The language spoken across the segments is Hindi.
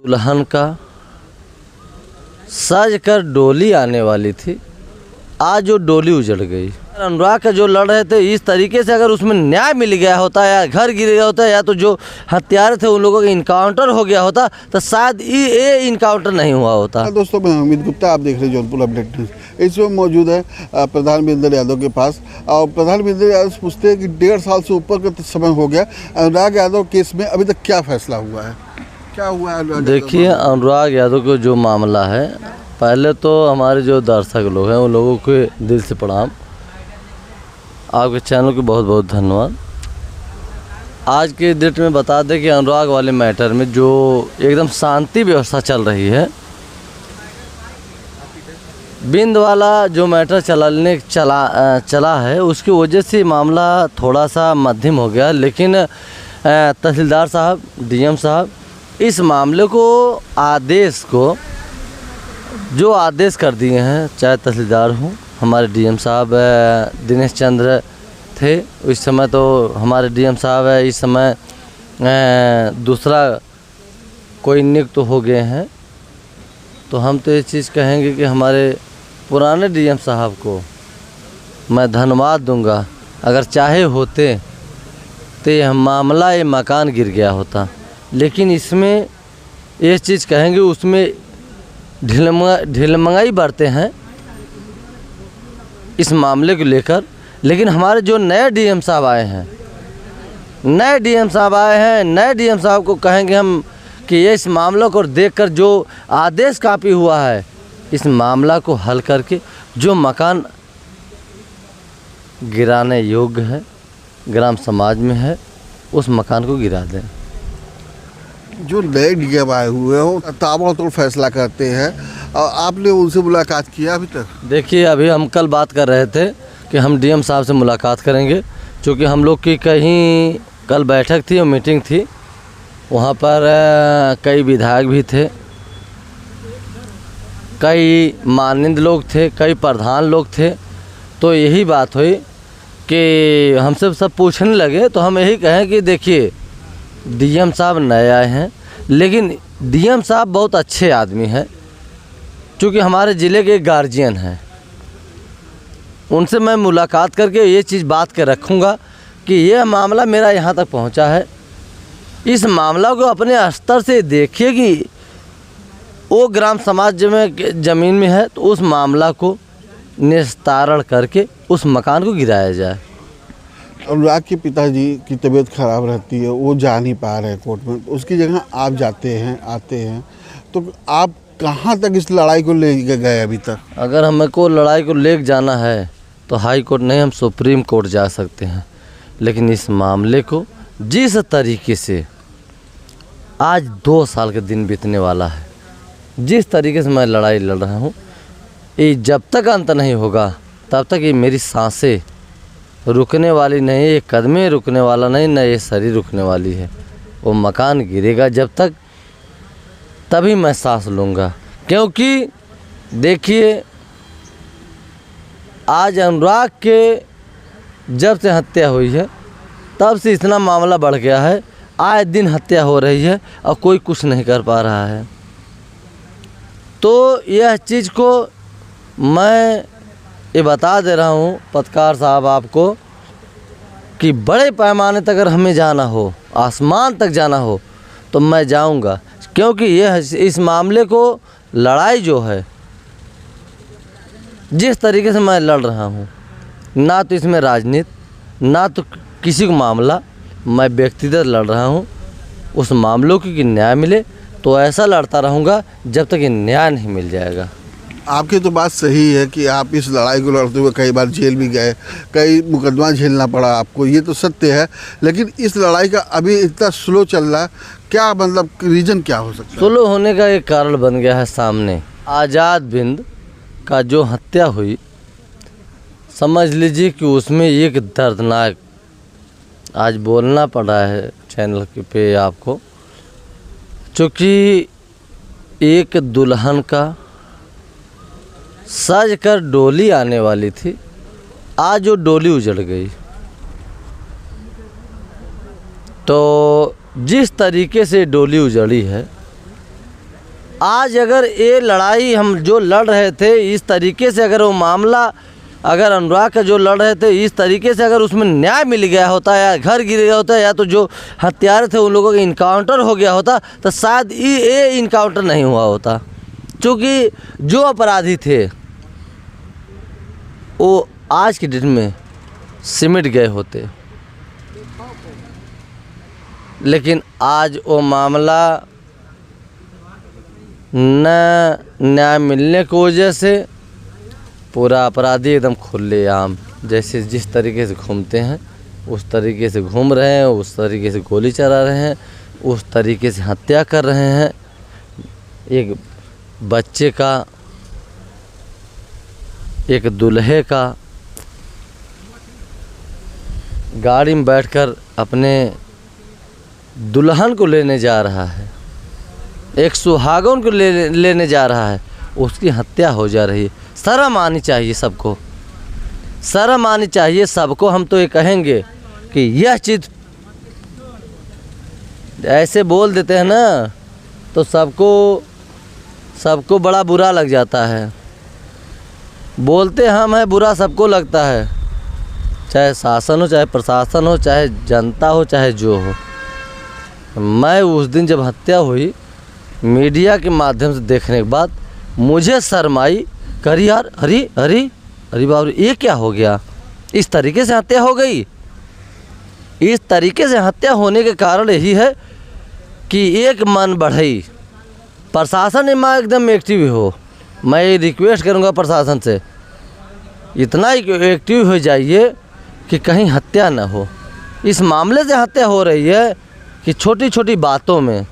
दुल्हन का सज कर डोली आने वाली थी, आज वो डोली उजड़ गई। अनुराग का जो लड़ रहे थे इस तरीके से अगर उसमें न्याय मिल गया होता या घर गिर गया होता या तो जो हत्यारे थे उन लोगों का इनकाउंटर हो गया होता तो शायद ये इनकाउंटर नहीं हुआ होता। दोस्तों, मैं अमित गुप्ता, आप देख रहे हैं जौनपुर अपडेट न्यूज़। इस वक्त मौजूद है प्रधान वीरेंद्र यादव के पास और प्रधान वीरेंद्र यादव से पूछते हैं कि 1.5 साल से ऊपर का समय हो गया, अनुराग यादव केस में अभी तक क्या फैसला हुआ है, क्या हुआ है? देखिए, अनुराग यादव का जो मामला है, पहले तो हमारे जो दर्शक लोग हैं उन लोगों के दिल से प्रणाम, आपके चैनल को बहुत बहुत धन्यवाद। आज के डेट में बता दें कि अनुराग वाले मैटर में जो एकदम शांति व्यवस्था चल रही है, बिंद वाला जो मैटर चला है उसकी वजह से मामला थोड़ा सा मध्यम हो गया। लेकिन तहसीलदार साहब, डीएम साहब इस मामले को जो आदेश कर दिए हैं, चाहे तहसीलदार हों, हमारे डीएम साहब दिनेश चंद्र थे उस समय, तो हमारे डीएम साहब है इस समय दूसरा कोई नियुक्त तो हो गए हैं। तो हम तो ये चीज़ कहेंगे कि हमारे पुराने डीएम साहब को मैं धन्यवाद दूंगा। अगर चाहे होते तो ये मामला, ये मकान गिर गया होता, लेकिन इसमें ये चीज़ कहेंगे उसमें ढिलमगाई बरते हैं इस मामले को लेकर। लेकिन हमारे जो नए डीएम साहब आए हैं, नए डीएम साहब को कहेंगे हम कि ये इस मामले को देखकर जो आदेश कापी हुआ है, इस मामला को हल करके जो मकान गिराने योग्य है, ग्राम समाज में है, उस मकान को गिरा दें। जो नए डीएम आए हुए हो ताबड़तोड़ फैसला करते हैं, और आपने उनसे मुलाकात किया अभी तक? देखिए, अभी हम कल बात कर रहे थे कि हम डीएम साहब से मुलाकात करेंगे, क्योंकि हम लोग की कहीं कल बैठक थी और मीटिंग थी, वहाँ पर कई विधायक भी थे, कई माननीय लोग थे, कई प्रधान लोग थे। तो यही बात हुई कि हमसे सब पूछने लगे, तो हम यही कहें कि देखिए, डीएम साहब नए आए हैं, लेकिन डीएम साहब बहुत अच्छे आदमी हैं, क्योंकि हमारे ज़िले के गार्जियन हैं। उनसे मैं मुलाकात करके ये चीज़ बात के रखूँगा कि ये मामला मेरा यहाँ तक पहुँचा है, इस मामला को अपने स्तर से देखिए कि वो ग्राम समाज में ज़मीन में है तो उस मामला को निस्तारण करके उस मकान को गिराया जाए। अनुराग के पिताजी की तबीयत खराब रहती है, वो जा नहीं पा रहे हैं कोर्ट में, उसकी जगह आप जाते हैं, आते हैं, तो आप कहाँ तक इस लड़ाई को ले गए अभी तक? अगर हमको लड़ाई को ले जाना है तो हाई कोर्ट नहीं, हम सुप्रीम कोर्ट जा सकते हैं। लेकिन इस मामले को जिस तरीके से आज 2 साल का दिन बीतने वाला है, जिस तरीके से मैं लड़ाई लड़ रहा हूँ, ये जब तक अंत नहीं होगा तब तक ये मेरी सांसें रुकने वाली नहीं, ये कदमें रुकने वाला नहीं, न ये शरीर रुकने वाली है। वो मकान गिरेगा जब तक, तभी मैं सांस लूँगा। क्योंकि देखिए, आज अनुराग के जब से हत्या हुई है तब से इतना मामला बढ़ गया है, आए दिन हत्या हो रही है और कोई कुछ नहीं कर पा रहा है। तो यह चीज़ को मैं ये बता दे रहा हूँ पत्रकार साहब आपको कि बड़े पैमाने तक अगर हमें जाना हो, आसमान तक जाना हो, तो मैं जाऊँगा। क्योंकि यह इस मामले को लड़ाई जो है, जिस तरीके से मैं लड़ रहा हूँ, ना तो इसमें राजनीति, ना तो किसी को मामला, मैं व्यक्तिगत लड़ रहा हूँ। उस मामलों की न्याय मिले तो ऐसा लड़ता रहूँगा जब तक ये न्याय नहीं मिल जाएगा। आपकी तो बात सही है कि आप इस लड़ाई को लड़ते हुए कई बार जेल भी गए, कई मुकदमा झेलना पड़ा आपको, ये तो सत्य है। लेकिन इस लड़ाई का अभी इतना स्लो चल रहा है, क्या मतलब रीज़न क्या हो सकता है? स्लो होने का एक कारण बन गया है सामने आज़ाद बिंद का जो हत्या हुई, समझ लीजिए कि उसमें एक दर्दनाक, आज बोलना पड़ा है चैनल पे आपको, क्योंकि एक दुल्हन का सज कर डोली आने वाली थी, आज वो डोली उजड़ गई। तो जिस तरीके से डोली उजड़ी है, आज अगर ये लड़ाई हम जो लड़ रहे थे इस तरीके से, अगर वो मामला अगर अनुराग का जो लड़ रहे थे इस तरीके से अगर उसमें न्याय मिल गया होता, या घर गिर गया होता, या तो जो हत्यारे थे उन लोगों का इनकाउंटर हो गया होता, तो शायद ये इनकाउंटर नहीं हुआ होता। क्योंकि जो अपराधी थे वो आज की डेट में सिमट गए होते, लेकिन आज वो मामला न न्याय मिलने की वजह से पूरा अपराधी एकदम खुलेआम जैसे जिस तरीके से घूमते हैं उस तरीके से घूम रहे हैं, उस तरीके से गोली चला रहे हैं, उस तरीके से हत्या कर रहे हैं। एक बच्चे का, एक दूल्हे का गाड़ी में बैठकर अपने दुल्हन को लेने जा रहा है, एक सुहागन को लेने जा रहा है, उसकी हत्या हो जा रही है। शर्म आनी चाहिए सबको, शर्म आनी चाहिए सबको। हम तो ये कहेंगे कि यह चीज़ ऐसे बोल देते हैं ना तो सबको बड़ा बुरा लग जाता है। बोलते हम हैं, बुरा सबको लगता है, चाहे शासन हो, चाहे प्रशासन हो, चाहे जनता हो, चाहे जो हो। मैं उस दिन जब हत्या हुई मीडिया के माध्यम से देखने के बाद मुझे शर्म आई, करी यार, अरे अरे अरे बाबू ये क्या हो गया, इस तरीके से हत्या हो गई। इस तरीके से हत्या होने के कारण यही है कि एक मन बढ़ई, प्रशासन में एकदम एक्टिव हो। मैं रिक्वेस्ट करूंगा प्रशासन से, इतना ही एक्टिव हो जाइए कि कहीं हत्या ना हो। इस मामले से हत्या हो रही है कि छोटी छोटी बातों में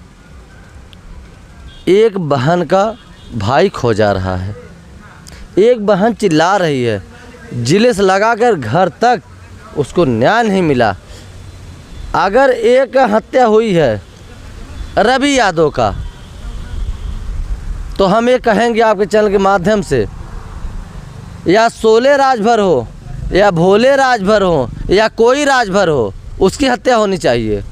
एक बहन का भाई खो जा रहा है, एक बहन चिल्ला रही है, जिले से लगाकर घर तक उसको न्याय नहीं मिला। अगर एक हत्या हुई है रवि यादव का, तो हम ये कहेंगे आपके चैनल के माध्यम से, या शोले राजभर हो, या भोले राजभर हो, या कोई राजभर हो, उसकी हत्या होनी चाहिए।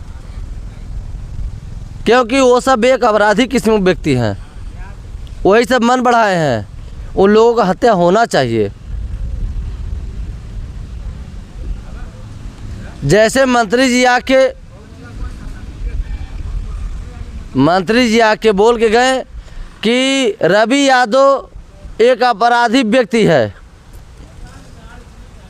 क्योंकि वो सब एक अपराधी किस्म के व्यक्ति हैं, वही सब मन बढ़ाए हैं, उन लोगों का हत्या होना चाहिए। जैसे मंत्री जी आके बोल के गए कि रवि यादव एक अपराधी व्यक्ति है,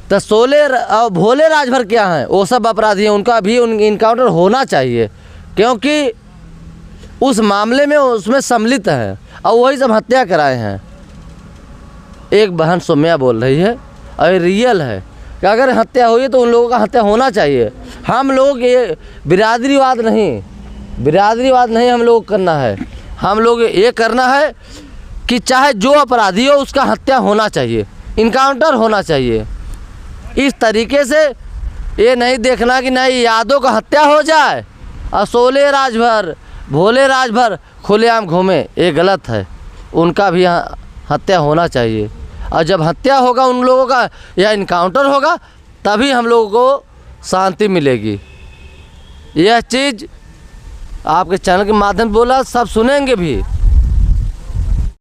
तो शोले और भोले राजभर क्या हैं, वो सब अपराधी हैं, उनका भी इनकाउंटर होना चाहिए। क्योंकि उस मामले में उसमें सम्मिलित हैं और वही सब हत्या कराए हैं। एक बहन सौम्या बोल रही है और ये रियल है कि अगर हत्या हुई तो उन लोगों का हत्या होना चाहिए। हम लोग ये बिरादरीवाद नहीं हम लोग करना है। हम लोग ये करना है कि चाहे जो अपराधी हो उसका हत्या होना चाहिए, इनकाउंटर होना चाहिए। इस तरीके से ये नहीं देखना कि नहीं यादव का हत्या हो जाए और शोले राजभर भोले राजभर खुलेआम घूमे, ये गलत है। उनका भी हत्या होना चाहिए, और जब हत्या होगा उन लोगों का या इनकाउंटर होगा तभी हम लोगों को शांति मिलेगी। यह चीज़ आपके चैनल के माध्यम से बोला, सब सुनेंगे भी।